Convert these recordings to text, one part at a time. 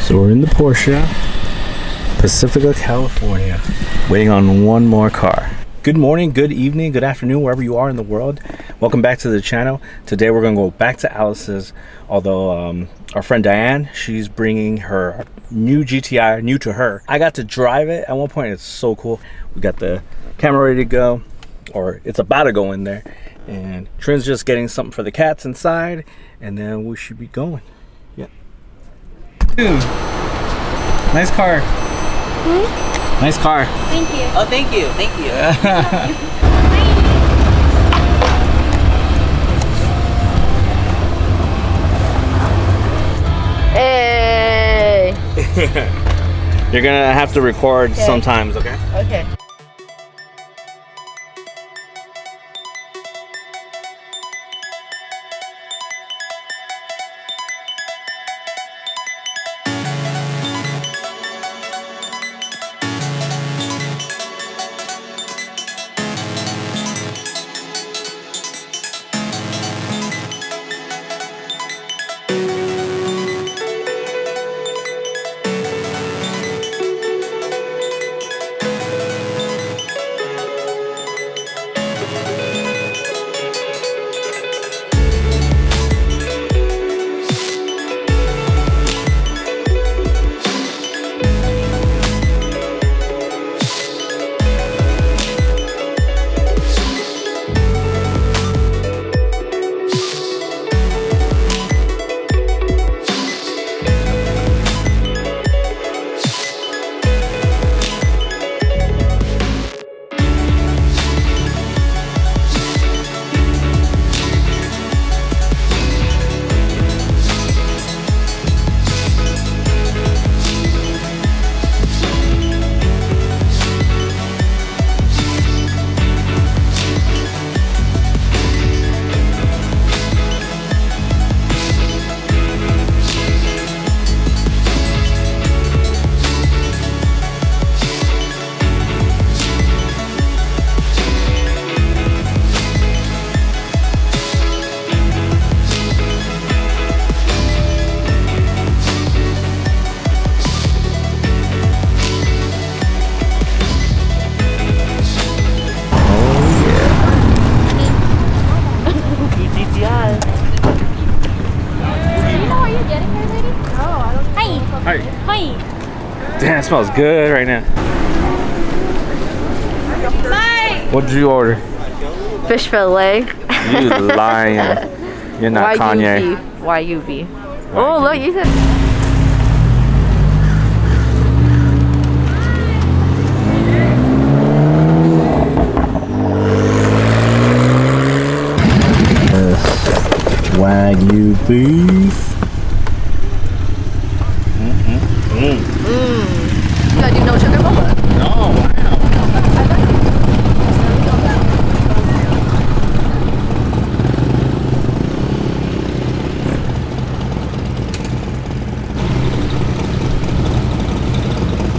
So we're in the Porsche, Pacifica, California, waiting on one more car. Good morning, good evening, good afternoon, wherever you are in the world. Welcome back to the channel. Today we're gonna go back to Alice's, although our friend Diane, she's bringing her new GTI, new to her. I got to drive it at one point. It's so cool. We got the camera ready to go, or it's about to go in there. And Trin's just getting something for the cats inside, and then we should be going. Yeah. Dude, nice car. Hmm? Nice car. Thank you. Oh, thank you. Thank you. Hey. You're gonna have to record sometimes, okay? Okay. Damn, it smells good right now. Bye. What did you order? Fish fillet. You lying. You're not Kanye. YUB. Oh, look, you said. Wagyu beef. You gotta do no sugar boba. No, wow.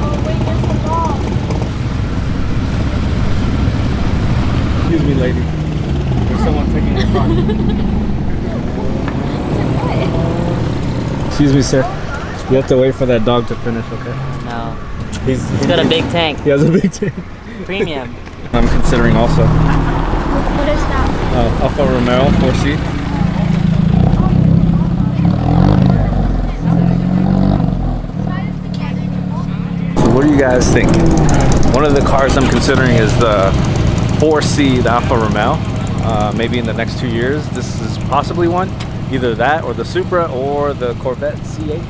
Oh, wait, there's a dog. Excuse me, lady. There's someone taking your car. Excuse me, sir. You have to wait for that dog to finish, okay? No. He's got a big tank. He has a big tank. Premium. I'm considering also What is that? Alfa Romeo 4C. So what do you guys think? One of the cars I'm considering is the 4C, the Alfa Romeo. Maybe in the next 2 years, this is possibly one. Either that or the Supra or the Corvette C8.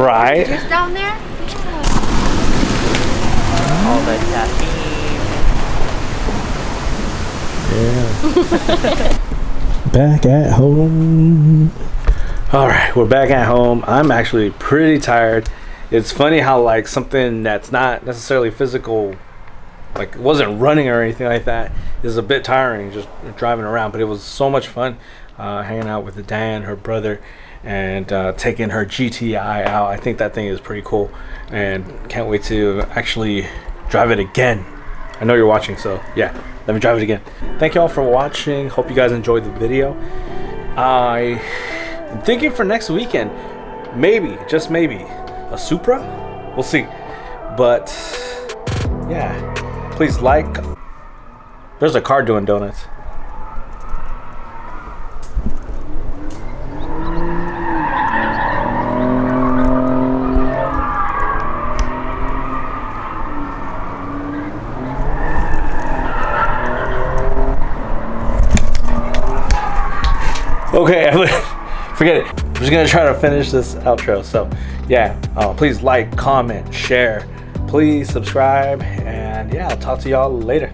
Right. Just down there? All the caffeine. Yeah. Back at home. All right, we're back at home. I'm actually pretty tired. It's funny how like something that's not necessarily physical, like wasn't running or anything like that, is a bit tiring just driving around. But it was so much fun hanging out with Dianne, her brother, and taking her GTI out. I think that thing is pretty cool, and can't wait to actually drive it again. I know you're watching, so yeah, let me drive it again. Thank you all for watching. Hope you guys enjoyed the video. I'm thinking for next weekend, maybe, just maybe, a Supra? We'll see. But yeah, please like. There's a car doing donuts. Okay, forget it. I'm just gonna try to finish this outro. So yeah, please like, comment, share, please subscribe, and yeah, I'll talk to y'all later.